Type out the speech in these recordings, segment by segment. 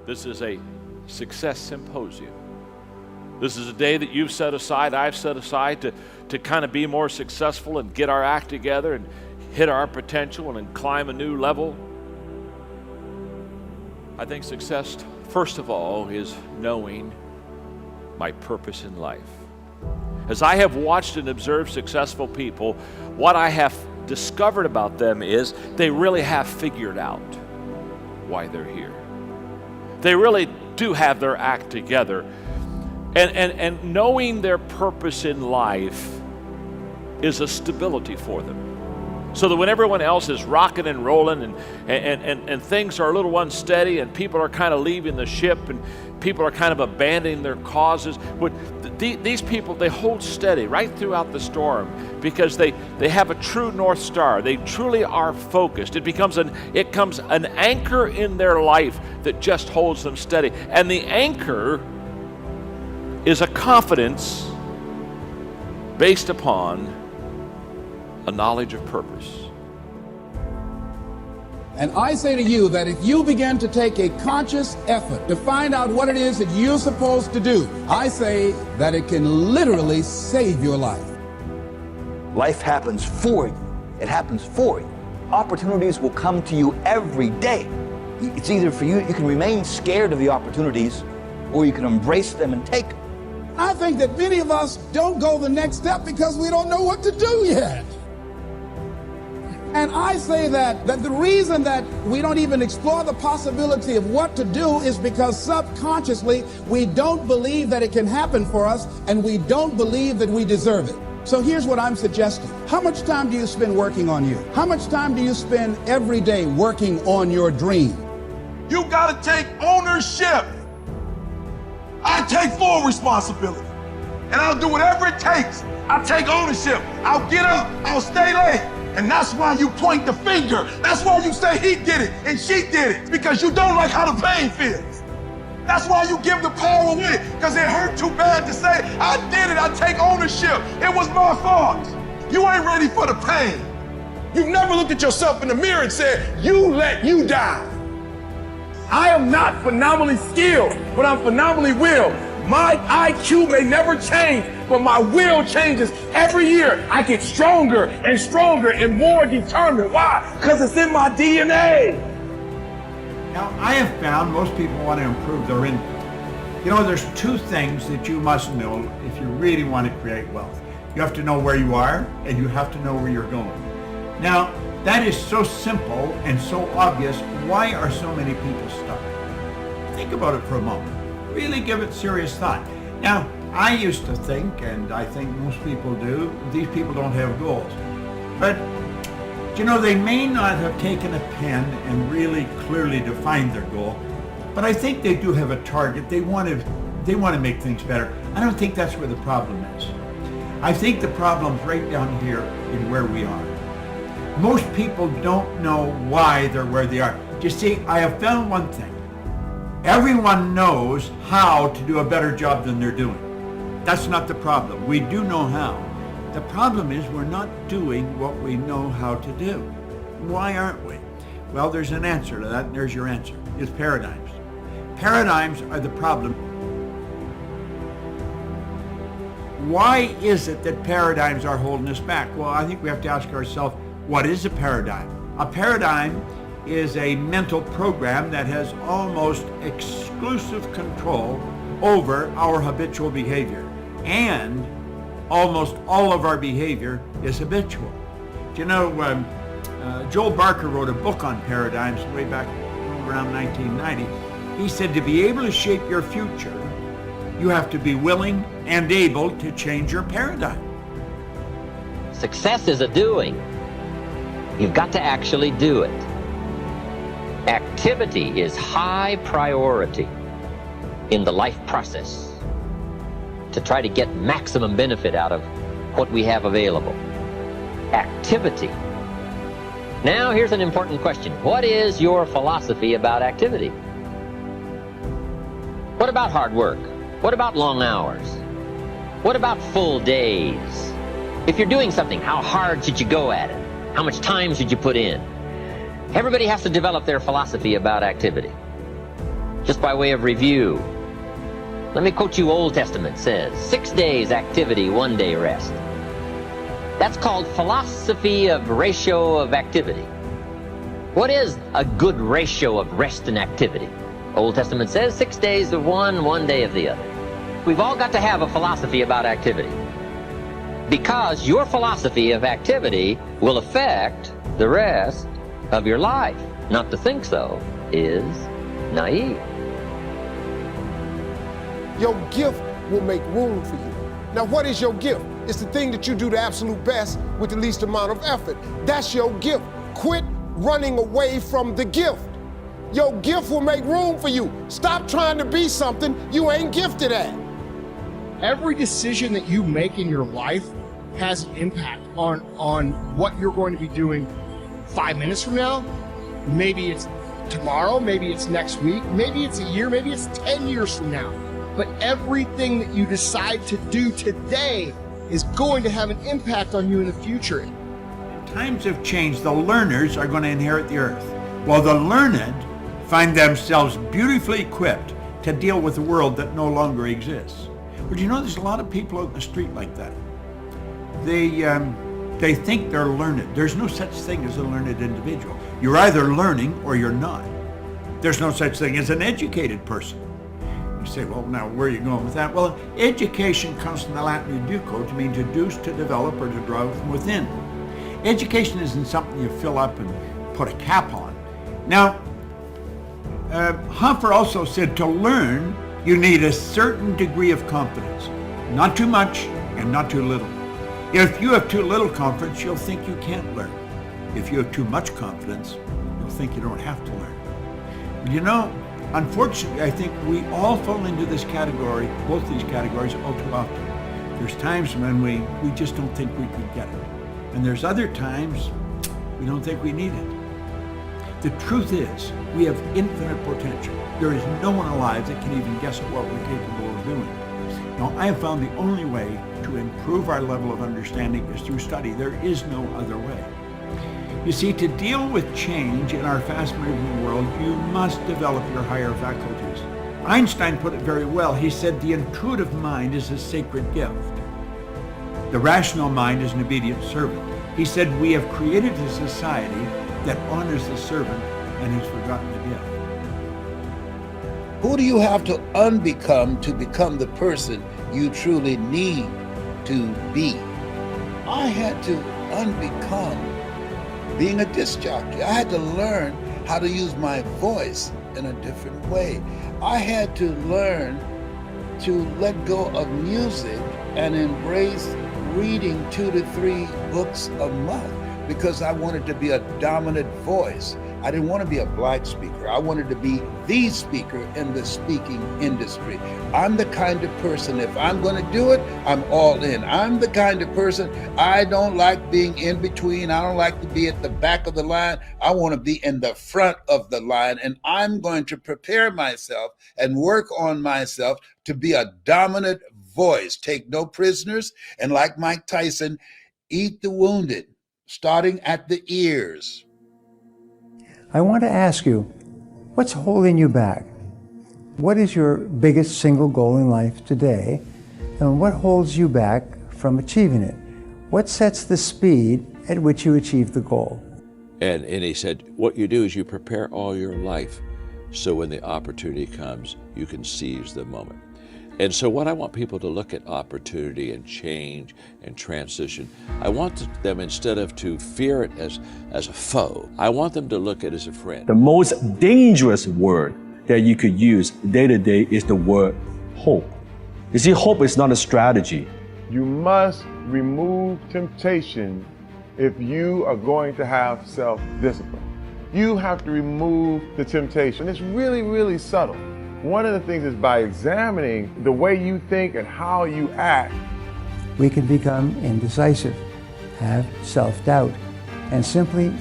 This is a success symposium. This is a day that you've set aside, I've set aside to kind of be more successful and get our act together and hit our potential and climb a new level. I think success, first of all, is knowing my purpose in life. As I have watched and observed successful people, what I have discovered about them is they really have figured out why they're here. They really do have their act together. And knowing their purpose in life is a stability for them. So that when everyone else is rocking and rolling and things are a little unsteady and people are kind of leaving the ship and people are kind of abandoning their causes, these people, they hold steady right throughout the storm because they have a true North Star. They truly are focused. It becomes an anchor in their life that just holds them steady. And the anchor is a confidence based upon a knowledge of purpose. And I say to you that if you begin to take a conscious effort to find out what it is that you're supposed to do, I say that it can literally save your life. Life happens for you. It happens for you. Opportunities will come to you every day. It's either for you, you can remain scared of the opportunities, or you can embrace them and take them. I think that many of us don't go the next step because we don't know what to do yet. And I say that the reason that we don't even explore the possibility of what to do is because subconsciously we don't believe that it can happen for us, and we don't believe that we deserve it. So here's what I'm suggesting. How much time do you spend working on you? How much time do you spend every day working on your dream? You gotta take ownership. I take full responsibility, and I'll do whatever it takes. I'll take ownership. I'll get up, I'll stay late. And that's why you point the finger. That's why you say he did it and she did it, because you don't like how the pain feels. That's why you give the power away, because it hurt too bad to say, I did it, I take ownership. It was my fault. You ain't ready for the pain. You've never looked at yourself in the mirror and said, you let you down. I am not phenomenally skilled, but I'm phenomenally willed. My IQ may never change, but my will changes every year. I get stronger and stronger and more determined. Why? Because it's in my DNA. Now, I have found most people want to improve their income. You know, there's two things that you must know if you really want to create wealth. You have to know where you are, and you have to know where you're going. Now, that is so simple and so obvious. Why are so many people stuck? Think about it for a moment. Really give it serious thought. Now, I used to think, and I think most people do, these people don't have goals. But, you know, they may not have taken a pen and really clearly defined their goal, but I think they do have a target. They want to make things better. I don't think that's where the problem is. I think the problem's right down here in where we are. Most people don't know why they're where they are. You see, I have found one thing. Everyone knows how to do a better job than they're doing. That's not the problem. We do know how. The problem is we're not doing what we know how to do. Why aren't we? Well, there's an answer to that, and there's your answer. It's paradigms. Paradigms are the problem. Why is it that paradigms are holding us back? Well, I think we have to ask ourselves, what is a paradigm? A paradigm is a mental program that has almost exclusive control over our habitual behavior. And almost all of our behavior is habitual. Do you know, Joel Barker wrote a book on paradigms way back around 1990. He said to be able to shape your future, you have to be willing and able to change your paradigm. Success is a doing. You've got to actually do it. Activity is high priority in the life process to try to get maximum benefit out of what we have available. Activity. Now, here's an important question. What is your philosophy about activity? What about hard work? What about long hours? What about full days? If you're doing something, how hard should you go at it? How much time should you put in? Everybody has to develop their philosophy about activity. Just by way of review, let me quote you. Old Testament says, 6 days activity, 1 day rest. That's called philosophy of ratio of activity. What is a good ratio of rest and activity? Old Testament says 6 days of one, 1 day of the other. We've all got to have a philosophy about activity, because your philosophy of activity will affect the rest of your life. Not to think so is naive. Your gift will make room for you. Now, what is your gift? It's the thing that you do the absolute best with the least amount of effort. That's your gift. Quit running away from the gift. Your gift will make room for you. Stop trying to be something you ain't gifted at. Every decision that you make in your life has an impact on what you're going to be doing 5 minutes from now. Maybe it's tomorrow, maybe it's next week, maybe it's a year, maybe it's 10 years from now. But everything that you decide to do today is going to have an impact on you in the future. Times have changed. The learners are going to inherit the earth, while the learned find themselves beautifully equipped to deal with a world that no longer exists. But you know, there's a lot of people out in the street like that. They think they're learned. There's no such thing as a learned individual. You're either learning or you're not. There's no such thing as an educated person. You say, well, now where are you going with that? Well, education comes from the Latin educo, to mean to deduce, to develop, or to draw from within. Education isn't something you fill up and put a cap on. Now, Hoffer also said to learn, you need a certain degree of confidence. Not too much and not too little. If you have too little confidence, you'll think you can't learn. If you have too much confidence, you'll think you don't have to learn. You know, unfortunately, I think we all fall into this category, both these categories, all too often. There's times when we just don't think we could get it. And there's other times we don't think we need it. The truth is, we have infinite potential. There is no one alive that can even guess at what we're capable of doing. Now, I have found the only way to improve our level of understanding is through study. There is no other way. You see, to deal with change in our fast-moving world, you must develop your higher faculties. Einstein put it very well. He said, the intuitive mind is a sacred gift. The rational mind is an obedient servant. He said, we have created a society that honors the servant and has forgotten the gift. Who do you have to unbecome to become the person you truly need to be? I had to unbecome being a disc jockey. I had to learn how to use my voice in a different way. I had to learn to let go of music and embrace reading 2 to 3 books a month because I wanted to be a dominant voice. I didn't want to be a black speaker. I wanted to be the speaker in the speaking industry. I'm the kind of person, if I'm going to do it, I'm all in. I'm the kind of person, I don't like being in between. I don't like to be at the back of the line. I want to be in the front of the line, and I'm going to prepare myself and work on myself to be a dominant voice. Take no prisoners, and like Mike Tyson, eat the wounded, starting at the ears. I want to ask you, what's holding you back? What is your biggest single goal in life today? And what holds you back from achieving it? What sets the speed at which you achieve the goal? And he said, what you do is you prepare all your life so when the opportunity comes, you can seize the moment. And so what I want people to look at opportunity and change and transition, I want them, instead of to fear it as a foe, I want them to look at it as a friend. The most dangerous word that you could use day to day is the word hope. You see, hope is not a strategy. You must remove temptation if you are going to have self-discipline. You have to remove the temptation. It's really, really subtle. One of the things is by examining the way you think and how you act. We can become indecisive, have self-doubt, and simply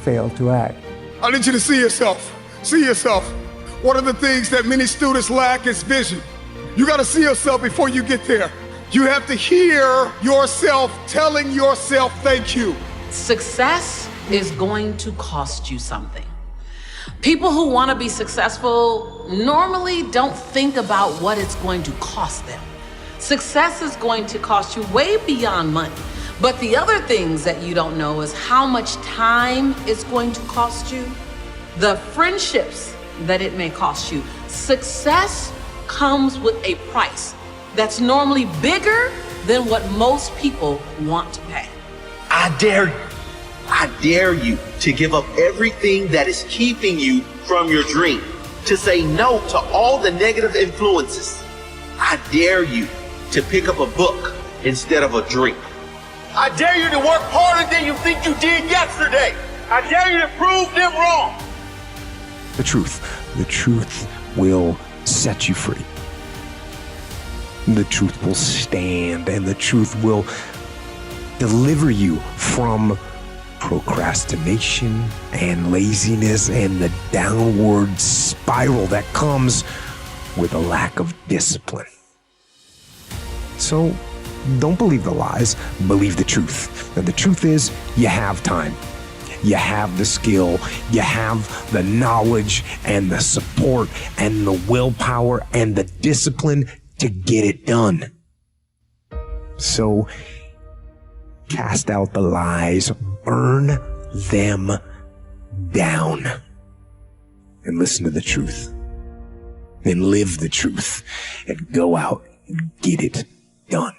fail to act. I need you to see yourself. See yourself. One of the things that many students lack is vision. You got to see yourself before you get there. You have to hear yourself telling yourself thank you. Success is going to cost you something. People who want to be successful normally don't think about what it's going to cost them. Success is going to cost you way beyond money. But the other things that you don't know is how much time it's going to cost you, the friendships that it may cost you. Success comes with a price that's normally bigger than what most people want to pay. I dare you to give up everything that is keeping you from your dream, to say no to all the negative influences. I dare you to pick up a book instead of a drink. I dare you to work harder than you think you did yesterday. I dare you to prove them wrong. The truth will set you free. The truth will stand, and the truth will deliver you from procrastination and laziness and the downward spiral that comes with a lack of discipline. So don't believe the lies, believe the truth. And the truth is, you have time. You have the skill, you have the knowledge and the support and the willpower and the discipline to get it done. So cast out the lies, burn them down, and listen to the truth. And live the truth and go out and get it done.